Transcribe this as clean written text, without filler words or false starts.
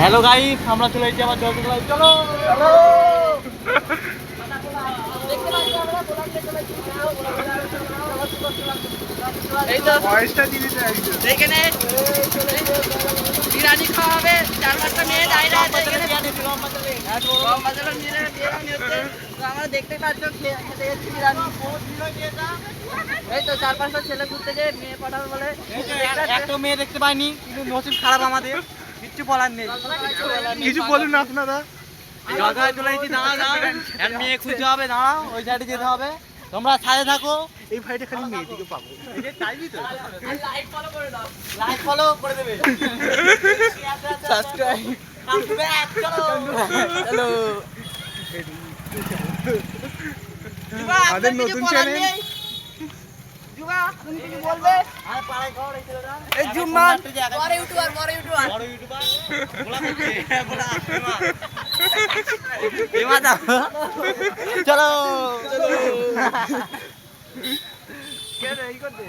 Hello guys, আমরা চলে এসেছি আবার জয়পুরতলায়। চলো এই তো ভয়েসটা দিয়ে দিতে একদম। এখানে বিরিয়ানি খাওয়া হবে, 4-5টা মেয়ে দাঁড়িয়ে আছে এখানে। বাজারের মেয়েরা বিরিয়ানি হচ্ছে, তো আমরা দেখতে পাচ্ছ খেতে যাচ্ছি বিরিয়ানি। এই তো 4-5টা ছেলে ঘুরতে যে মেয়ে পাঠাবে বলে, একটা মেয়ে দেখতে পাইনি, কিন্তু নসিব খারাপ আমাদের, কিচ্ছু বলার নেই। কিছু বলুন আপনারা। জয়গায় চলে এসেছি, দাঁড়াও এক মেয়ে খুঁজতে হবে, দাঁড়াও ওই সাইডে যেতে হবে। তোমরা সাথে থাকো। এই ভাইটা খালি মেয়েদিকে পাবো। লাইক ফলো করে দেবে, সাবস্ক্রাইব। Come to back. চলো চলো। আমাদের নতুন চ্যানেল। জুমা তুমি কিছু বলবে? আরে পাড়ায় ঘর এই ছেলেটা, এই জুম্মা বড় ইউটিউবার বড় ইউটিউবার বলা করছে, বলা এমা দাও। চলো চলো। কে রে এই করতে